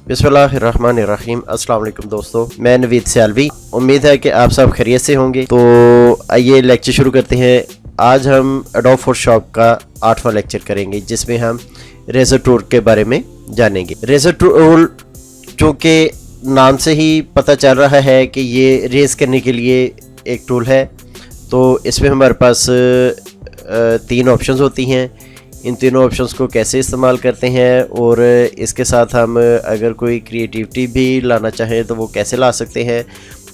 बिस्मिल्लाहिर्रहमानिर्रहीम। अस्सलाम वालेकुम दोस्तों, मैं नवीद सियालवी। उम्मीद है कि आप सब खैरियत से होंगे। तो आइए लेक्चर शुरू करते हैं। आज हम एडोब फोटोशॉप का 8वां लेक्चर करेंगे, जिसमें हम रेजर टूल के बारे में जानेंगे। रेजर टूल चूँकि नाम से ही पता चल रहा है कि ये रेज करने के लिए एक टूल है, तो इसमें हमारे पास 3 ऑप्शंस होती हैं। इन तीनों ऑप्शंस को कैसे इस्तेमाल करते हैं और इसके साथ हम अगर कोई क्रिएटिविटी भी लाना चाहें तो वो कैसे ला सकते हैं,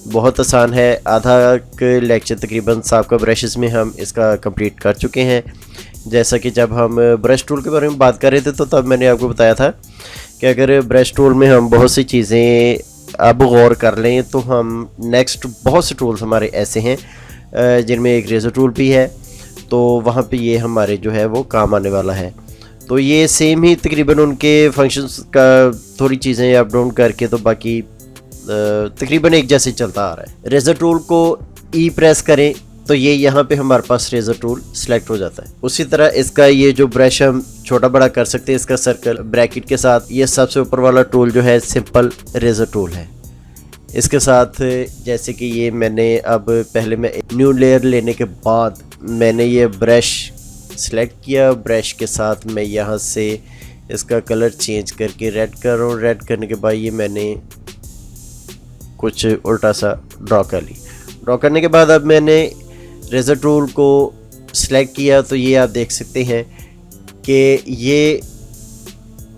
बहुत आसान है। आधा लेक्चर तकरीबन साबका ब्रशेस में हम इसका कंप्लीट कर चुके हैं। जैसा कि जब हम ब्रश टूल के बारे में बात कर रहे थे तो तब मैंने आपको बताया था कि अगर ब्रश टूल में हम बहुत सी चीज़ें अब गौर कर लें तो हम नेक्स्ट बहुत से टूल्स हमारे ऐसे हैं जिनमें एक रेजर टूल भी है, तो वहाँ पे ये हमारे जो है वो काम आने वाला है। तो ये सेम ही तकरीबन उनके फंक्शंस का थोड़ी चीज़ें अप डाउन करके तो बाकी तकरीबन एक जैसे चलता आ रहा है। रेजर टूल को ई प्रेस करें तो ये यहाँ पे हमारे पास रेजर टूल सेलेक्ट हो जाता है। उसी तरह इसका ये जो ब्रश हम छोटा बड़ा कर सकते हैं, इसका सर्कल ब्रैकेट के साथ, ये सबसे ऊपर वाला टूल जो है सिंपल रेजर टूल है। इसके साथ जैसे कि ये मैंने अब पहले मैं न्यू लेयर लेने के बाद मैंने ये ब्रश सेलेक्ट किया। ब्रश के साथ मैं यहाँ से इसका कलर चेंज करके रेड कर रहा हूँ। रेड करने के बाद ये मैंने कुछ उल्टा सा ड्रॉ कर ली। ड्रॉ करने के बाद अब मैंने रेजर टूल को सेलेक्ट किया, तो ये आप देख सकते हैं कि ये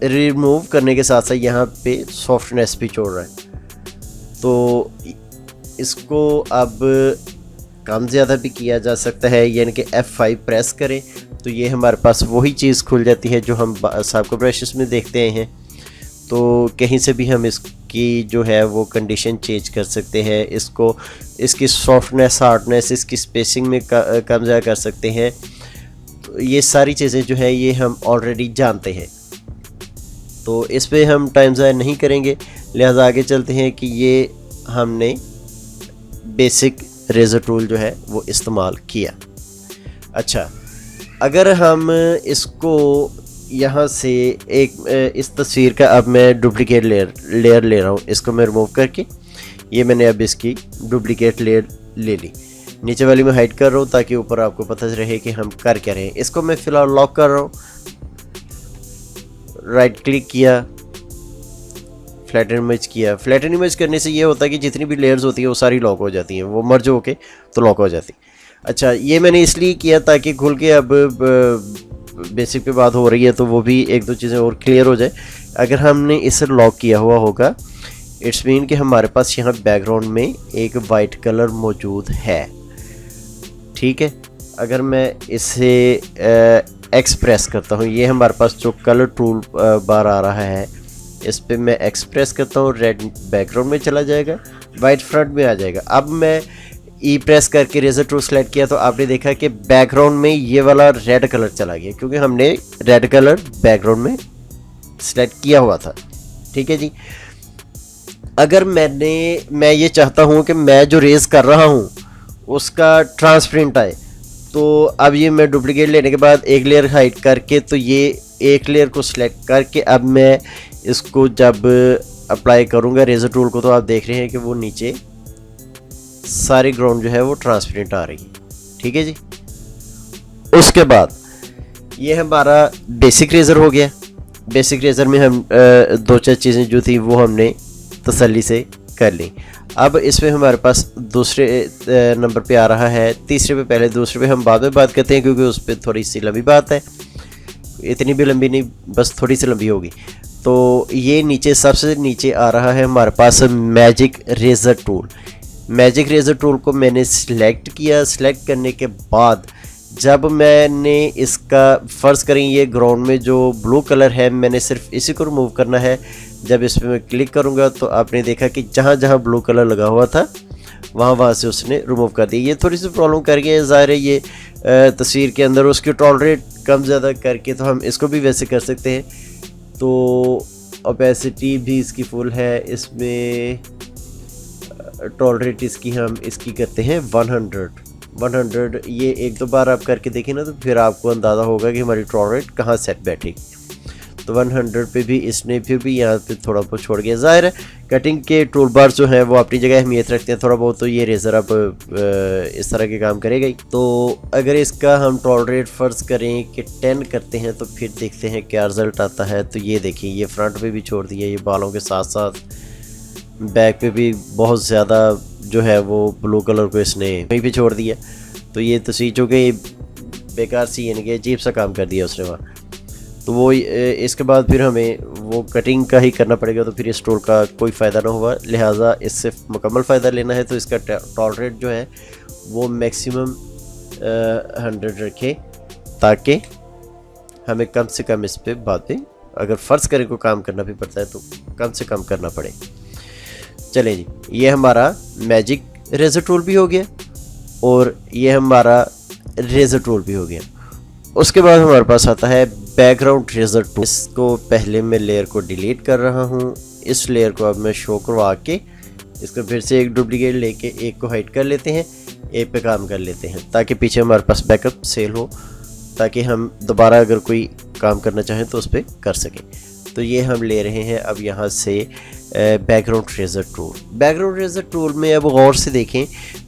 रिमूव करने के साथ साथ यहाँ पे सॉफ्टनेस भी छोड़ रहा है। तो इसको अब कम ज़्यादा भी किया जा सकता है, यानी कि F5 प्रेस करें तो ये हमारे पास वही चीज़ खुल जाती है जो हम साबका ब्रशेस में देखते हैं। तो कहीं से भी हम इसकी जो है वो कंडीशन चेंज कर सकते हैं, इसको इसकी सॉफ्टनेस, हार्डनेस, इसकी स्पेसिंग में कम ज़्यादा कर सकते हैं। तो ये सारी चीज़ें जो है ये हम ऑलरेडी जानते हैं, तो इस पर हम टाइम ज़ाया नहीं करेंगे। लिहाजा आगे चलते हैं कि ये हमने बेसिक रेजर टूल जो है वो इस्तेमाल किया। अच्छा, अगर हम इसको यहाँ से एक इस तस्वीर का अब मैं डुप्लीकेट लेयर ले रहा हूँ, इसको मैं रिमूव करके ये मैंने अब इसकी डुप्लीकेट लेयर ले ली। नीचे वाली मैं हाइड कर रहा हूँ ताकि ऊपर आपको पता रहे कि हम कर क्या रहे हैं। इसको मैं फ़िलहाल लॉक कर रहा हूँ। राइट क्लिक किया, फ्लैटन इमेज किया। फ्लैटन इमेज करने से ये होता है कि जितनी भी लेयर्स होती है वो सारी लॉक हो जाती हैं, वो मर्ज होके तो लॉक हो जाती। अच्छा, ये मैंने इसलिए किया ताकि खुल के अब बेसिक पे बात हो रही है तो वो भी एक दो चीज़ें और क्लियर हो जाए। अगर हमने इसे लॉक किया हुआ होगा, इट्स मीन कि हमारे पास यहाँ बैकग्राउंड में एक वाइट कलर मौजूद है। ठीक है, अगर मैं इसे एक्सप्रेस करता हूँ, ये हमारे पास जो कलर टूल बार आ रहा है, इस पर मैं एक्सप्रेस करता हूँ, रेड बैकग्राउंड में चला जाएगा, वाइट फ्रंट में आ जाएगा। अब मैं ई प्रेस करके रेजर टूल सेलेक्ट किया तो आपने देखा कि बैकग्राउंड में ये वाला रेड कलर चला गया, क्योंकि हमने रेड कलर बैकग्राउंड में सेलेक्ट किया हुआ था। ठीक है जी। अगर मैं ये चाहता हूँ कि मैं जो रेज कर रहा हूँ उसका ट्रांसपेरेंट आए, तो अब ये मैं डुप्लीकेट लेने के बाद एक लेयर हाइड करके, तो ये एक लेयर को सिलेक्ट करके अब मैं इसको जब अप्लाई करूँगा रेजर टूल को, तो आप देख रहे हैं कि वो नीचे सारी ग्राउंड जो है वो ट्रांसपेरेंट आ रही है। ठीक है जी। उसके बाद ये हमारा बेसिक रेजर हो गया। बेसिक रेजर में हम 2-4 चीज़ें जो थी वो हमने तसल्ली से कर ली। अब इसमें हमारे पास दूसरे नंबर पे आ रहा है, तीसरे पे पहले, दूसरे पे हम बाद में बात करते हैं क्योंकि उस पर थोड़ी सी लंबी बात है। इतनी भी लंबी नहीं, बस थोड़ी सी लंबी होगी। तो ये नीचे सबसे नीचे आ रहा है हमारे पास magic eraser tool. Magic eraser tool को मैंने सिलेक्ट किया। सिलेक्ट करने के बाद जब मैंने इसका फ़र्ज़ करें ये ग्राउंड में जो ब्लू कलर है, मैंने सिर्फ इसी को रिमूव करना है। जब इस पर मैं क्लिक करूँगा तो आपने देखा कि जहाँ जहाँ ब्लू कलर लगा हुआ था वहाँ से उसने रिमूव कर दिया। ये थोड़ी सी प्रॉब्लम कर गया, ज़ाहिर है ये तस्वीर के अंदर उसकी टॉलरेट कम ज़्यादा करके, तो हम इसको भी वैसे कर सकते हैं। तो ओपेसिटी भी इसकी फुल है, इसमें टॉलरेट इसकी हम इसकी करते हैं 100। ये एक दो बार आप करके देखें ना तो फिर आपको अंदाज़ा होगा कि हमारी टॉलरेट कहाँ सेट बैठेगी। तो 100 पे भी इसने फिर भी यहाँ पे थोड़ा बहुत छोड़ गया। ज़ाहिर है कटिंग के टूल बार जो हैं वो अपनी जगह अहमियत रखते हैं थोड़ा बहुत, तो ये रेज़र अब इस तरह के काम करेगा ही। तो अगर इसका हम टॉलरेट फ़र्ज़ करें कि 10 करते हैं तो फिर देखते हैं क्या रिज़ल्ट आता है। तो ये देखिए ये फ्रंट पे भी छोड़ दिया, ये बालों के साथ साथ बैक पे भी बहुत ज़्यादा जो है वो ब्लू कलर को इसने वहीं पे छोड़ दिया। तो ये तस्वीर चूँकि बेकार सी यानी कि अजीब सा काम कर दिया उसने वहाँ, तो वो इसके बाद फिर हमें वो कटिंग का ही करना पड़ेगा। तो फिर इस टूल का कोई फ़ायदा ना हुआ, लिहाजा इससे मुकम्मल फ़ायदा लेना है तो इसका टॉलरेट जो है वो मैक्सिमम 100 रखें, ताकि हमें कम से कम इस पर बातें अगर फ़र्ज़ करें को काम करना भी पड़ता है तो कम से कम करना पड़े। चलें जी, ये हमारा मैजिक रेज़र टूल भी हो गया और ये हमारा रेज़र टूल भी हो गया। उसके बाद हमारे पास आता है बैकग्राउंड रेज़र टूल। इसको पहले मैं लेयर को डिलीट कर रहा हूँ, इस लेयर को अब मैं शो करवा के इसको फिर से एक डुप्लीकेट लेके एक को हाइड कर लेते हैं, एक पे काम कर लेते हैं ताकि पीछे हमारे पास बैकअप सेल हो, ताकि हम दोबारा अगर कोई काम करना चाहें तो उस पर कर सकें। तो ये हम ले रहे हैं अब यहाँ से background eraser tool. Background eraser tool में अब गौर से देखें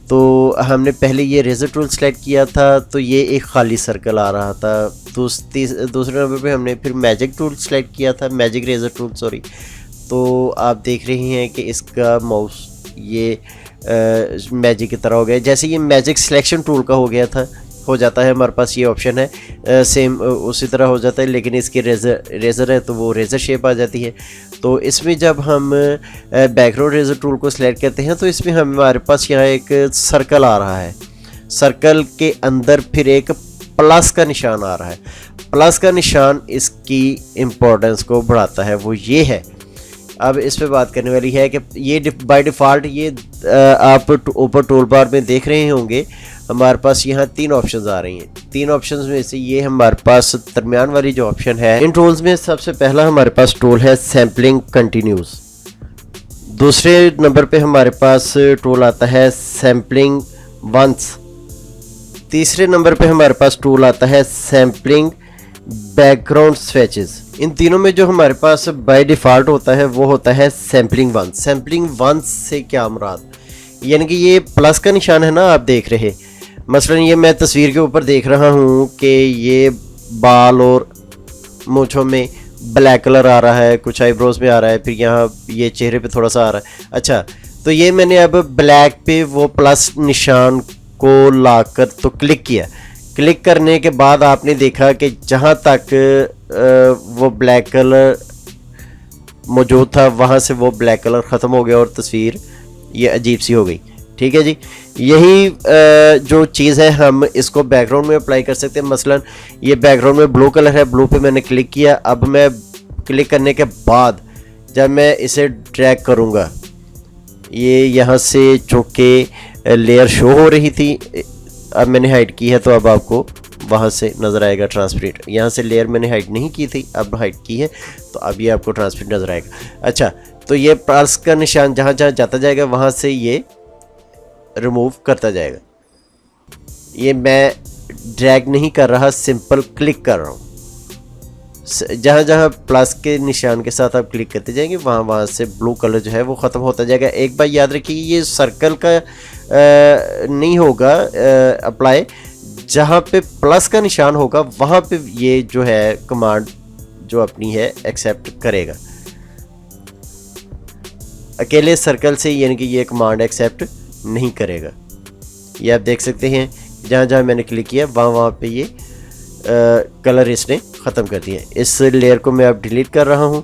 तो हमने पहले ये रेज़र टूल सेलेक्ट किया था तो ये एक खाली सर्कल आ रहा था। दूसरे नंबर पे हमने फिर मैजिक टूल सेलेक्ट किया था, मैजिक रेज़र टूल सॉरी। तो आप देख रहे हैं कि इसका माउस ये मैजिक की तरह हो गया, जैसे ये मैजिक सिलेक्शन टूल का हो जाता है हमारे पास ये ऑप्शन है सेम उसी तरह हो जाता है, लेकिन इसकी रेज़र है तो वो रेज़र शेप आ जाती है। तो इसमें जब हम बैकग्राउंड रेज़र टूल को सिलेक्ट करते हैं तो इसमें हमारे पास यहाँ एक सर्कल आ रहा है, सर्कल के अंदर फिर एक प्लस का निशान आ रहा है। प्लस का निशान इसकी इम्पोर्टेंस को बढ़ाता है, वो ये है। अब इस पे बात करने वाली है कि ये बाय डिफ़ॉल्ट ये आप ऊपर टूल बार में देख रहे होंगे हमारे पास यहाँ 3 ऑप्शंस आ रही हैं। 3 ऑप्शंस में से ये हमारे पास दरमियान वाली जो ऑप्शन है, इन टूल्स में सबसे पहला हमारे पास टूल है सैम्पलिंग कंटिन्यूस। दूसरे नंबर पे हमारे पास टूल आता है सैम्पलिंग वंस। तीसरे नंबर पे हमारे पास टूल आता है सैम्पलिंग बैकग्राउंड स्विचेस। इन तीनों में जो हमारे पास बाय डिफ़ॉल्ट होता है वो होता है सैम्पलिंग वंस। सैम्पलिंग वंस से क्या मुराद, यानी कि ये प्लस का निशान है ना आप देख रहे, मसलन ये मैं तस्वीर के ऊपर देख रहा हूँ कि ये बाल और मूंछों में ब्लैक कलर आ रहा है, कुछ आईब्रोज में आ रहा है, फिर यहाँ ये चेहरे पे थोड़ा सा आ रहा है। अच्छा, तो ये मैंने अब ब्लैक पे वो प्लस निशान को लाकर तो क्लिक किया। क्लिक करने के बाद आपने देखा कि जहाँ तक वो ब्लैक कलर मौजूद था वहाँ से वो ब्लैक कलर ख़त्म हो गया और तस्वीर ये अजीब सी हो गई। ठीक है जी, यही जो चीज़ है हम इसको बैकग्राउंड में अप्लाई कर सकते हैं। मसलन ये बैकग्राउंड में ब्लू कलर है, ब्लू पे मैंने क्लिक किया। अब मैं क्लिक करने के बाद जब मैं इसे ड्रैग करूँगा, ये यहाँ से चूँकि लेयर शो हो रही थी, अब मैंने हाइड की है तो अब आपको वहाँ से नज़र आएगा ट्रांसपेरेंट। यहाँ से लेयर मैंने हाइड नहीं की थी, अब हाइड की है तो अब ये आपको ट्रांसपेरेंट नज़र आएगा। अच्छा, तो ये प्लस का निशान जहाँ जहाँ जाता जाएगा वहाँ से ये रिमूव करता जाएगा। ये मैं ड्रैग नहीं कर रहा, सिंपल क्लिक कर रहा हूँ। जहाँ जहाँ प्लस के निशान के साथ आप क्लिक करते जाएंगे वहाँ से ब्लू कलर जो है वो ख़त्म होता जाएगा। एक बार याद रखिए ये सर्कल का नहीं होगा अप्लाई, जहाँ पे प्लस का निशान होगा वहाँ पे ये जो है कमांड जो अपनी है एक्सेप्ट करेगा। अकेले सर्कल से यानी कि ये कमांड एक्सेप्ट नहीं करेगा। ये आप देख सकते हैं जहाँ जहाँ मैंने क्लिक किया वहाँ पे ये कलर इसने ख़त्म कर दिया। इस लेयर को मैं अब डिलीट कर रहा हूँ,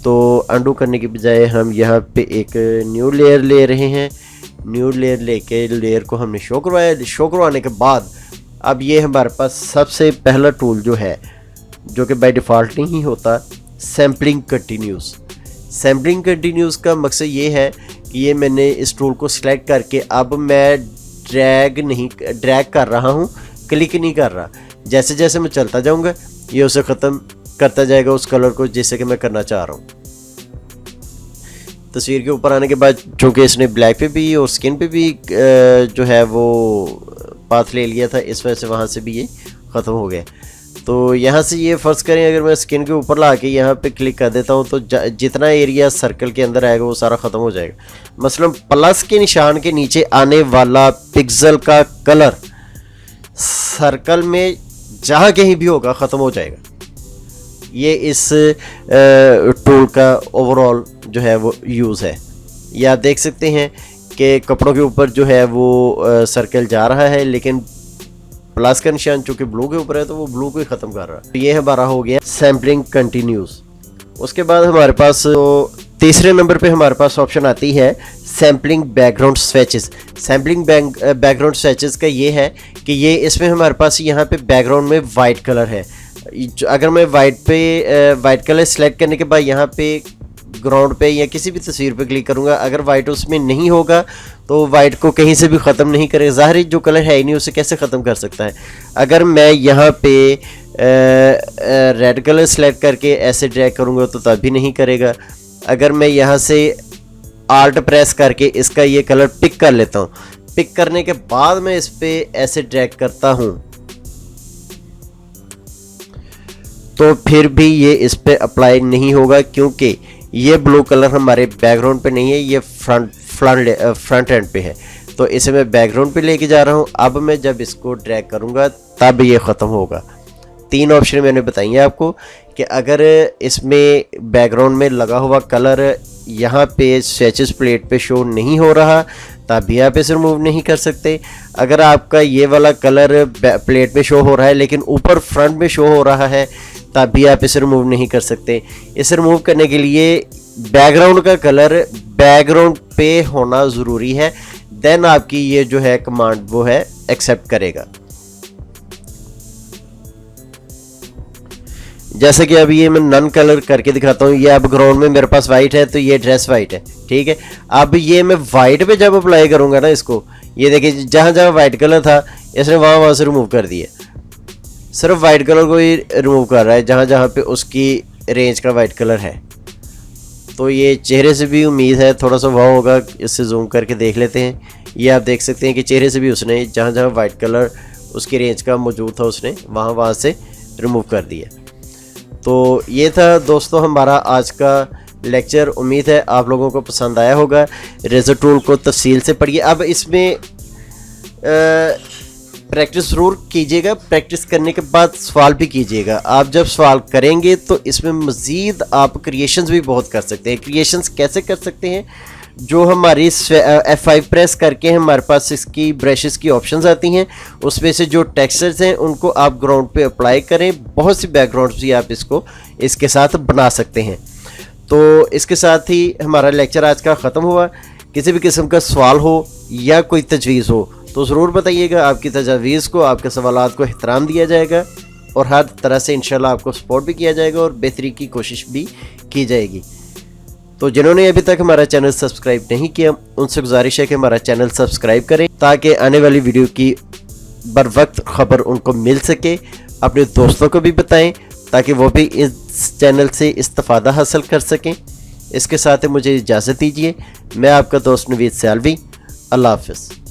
तो अंडू करने की बजाय हम यहाँ पे एक न्यू लेयर ले रहे हैं। न्यू लेयर लेके लेयर को हमने शो करवाया। शो करवाने के बाद अब ये हमारे पास सबसे पहला टूल जो है, जो कि बाय डिफ़ॉल्ट नहीं होता, सैम्पलिंग कंटिन्यूस। सैम्पलिंग कंटिन्यूस का मकसद ये है कि ये मैंने इस टूल को सिलेक्ट करके अब मैं ड्रैग कर रहा हूँ, क्लिक नहीं कर रहा। जैसे जैसे मैं चलता जाऊँगा ये उसे ख़त्म करता जाएगा उस कलर को जिससे कि मैं करना चाह रहा हूँ। तस्वीर के ऊपर आने के बाद चूँकि इसने ब्लैक पे भी और स्किन पे भी जो है वो पाथ ले लिया था, इस वजह से वहाँ से भी ये ख़त्म हो गया। तो यहाँ से ये फ़र्ज़ करें अगर मैं स्किन के ऊपर ला के यहाँ पे क्लिक कर देता हूँ तो जितना एरिया सर्कल के अंदर आएगा वो सारा ख़त्म हो जाएगा। मसलन प्लस के निशान के नीचे आने वाला पिक्सल का कलर सर्कल में जहाँ कहीं भी होगा ख़त्म हो जाएगा। ये इस टूल का ओवरऑल जो है वो यूज़ है। ये आप देख सकते हैं कि कपड़ों के ऊपर जो है वो सर्कल जा रहा है, लेकिन प्लस का निशान चूँकि ब्लू के ऊपर है तो वो ब्लू को ही ख़त्म कर रहा है। तो ये हमारा हो गया सैम्पलिंग कंटिन्यूस। उसके बाद हमारे पास तो तीसरे नंबर पे हमारे पास ऑप्शन आती है sampling background switches. Sampling background switches का ये है कि ये इसमें हमारे पास यहाँ पे बैकग्राउंड में वाइट कलर है। अगर मैं वाइट कलर सेलेक्ट करने के बाद यहाँ पे ग्राउंड पे या किसी भी तस्वीर पे क्लिक करूँगा, अगर वाइट उसमें नहीं होगा तो वाइट को कहीं से भी ख़त्म नहीं करेगा। ज़ाहिर जो कलर है ही नहीं उसे कैसे ख़त्म कर सकता है। अगर मैं यहाँ पे रेड कलर सेलेक्ट करके ऐसे ड्रैग करूँगा तो तब भी नहीं करेगा। अगर मैं यहाँ से आल्ट प्रेस करके इसका ये कलर पिक कर लेता हूँ, पिक करने के बाद मैं इस पर ऐसे ड्रैग करता हूँ तो फिर भी ये इस पर अप्लाई नहीं होगा, क्योंकि ये ब्लू कलर हमारे बैकग्राउंड पे नहीं है, ये फ्रंट एंड पे है। तो इसे मैं बैकग्राउंड पे लेके जा रहा हूँ। अब मैं जब इसको ड्रैग करूँगा तब ये ख़त्म होगा। 3 ऑप्शन मैंने बताई हैं आपको कि अगर इसमें बैकग्राउंड में लगा हुआ कलर यहाँ पे स्विचेस प्लेट पे शो नहीं हो रहा तब भी आप इसे रिमूव नहीं कर सकते। अगर आपका ये वाला कलर प्लेट में शो हो रहा है लेकिन ऊपर फ्रंट में शो हो रहा है तब भी आप इसे रिमूव नहीं कर सकते। इसे रिमूव करने के लिए बैकग्राउंड का कलर बैकग्राउंड पे होना ज़रूरी है, देन आपकी ये जो है कमांड वो है एक्सेप्ट करेगा। जैसे कि अभी ये मैं नन कलर करके दिखाता हूँ। ये अब ग्राउंड में मेरे पास वाइट है तो ये ड्रेस वाइट है, ठीक है। अब ये मैं वाइट पे जब अप्लाई करूँगा ना इसको, ये देखिए जहाँ जहाँ वाइट कलर था इसने वहाँ से रिमूव कर दिया। सिर्फ वाइट कलर को ही रिमूव कर रहा है जहाँ जहाँ पे उसकी रेंज का वाइट कलर है। तो ये चेहरे से भी उम्मीद है थोड़ा सा वाह होगा, इससे जूम करके देख लेते हैं। ये आप देख सकते हैं कि चेहरे से भी उसने जहाँ जहाँ वाइट कलर उसकी रेंज का मौजूद था उसने वहाँ से रिमूव कर दिया। तो ये था दोस्तों हमारा आज का लेक्चर। उम्मीद है आप लोगों को पसंद आया होगा। रेज़र टूल को तफसील से पढ़िए। अब इसमें प्रैक्टिस ज़रूर कीजिएगा, प्रैक्टिस करने के बाद सवाल भी कीजिएगा। आप जब सवाल करेंगे तो इसमें मज़ीद आप क्रिएशंस भी बहुत कर सकते हैं। क्रिएशंस कैसे कर सकते हैं? जो हमारी F5 प्रेस करके हमारे पास इसकी ब्रशेस की ऑप्शंस आती हैं, उसमें से जो टेक्सचर्स हैं उनको आप ग्राउंड पे अप्लाई करें। बहुत सी बैकग्राउंड्स भी आप इसके साथ बना सकते हैं। तो इसके साथ ही हमारा लेक्चर आज का ख़त्म हुआ। किसी भी किस्म का सवाल हो या कोई तजवीज़ हो तो ज़रूर बताइएगा। आपकी तजवीज़ को, आपके सवालात को एहतराम दिया जाएगा और हर तरह से इंशाल्लाह आपको सपोर्ट भी किया जाएगा और बेहतरी की कोशिश भी की जाएगी। तो जिन्होंने अभी तक हमारा चैनल सब्सक्राइब नहीं किया उनसे गुजारिश है कि हमारा चैनल सब्सक्राइब करें ताकि आने वाली वीडियो की बर वक्त खबर उनको मिल सके। अपने दोस्तों को भी बताएं ताकि वो भी इस चैनल से इस्तिफादा हासिल कर सकें। इसके साथ ही मुझे इजाज़त दीजिए। मैं आपका दोस्त नवीद सियालवी। अल्लाह हाफ़िज़।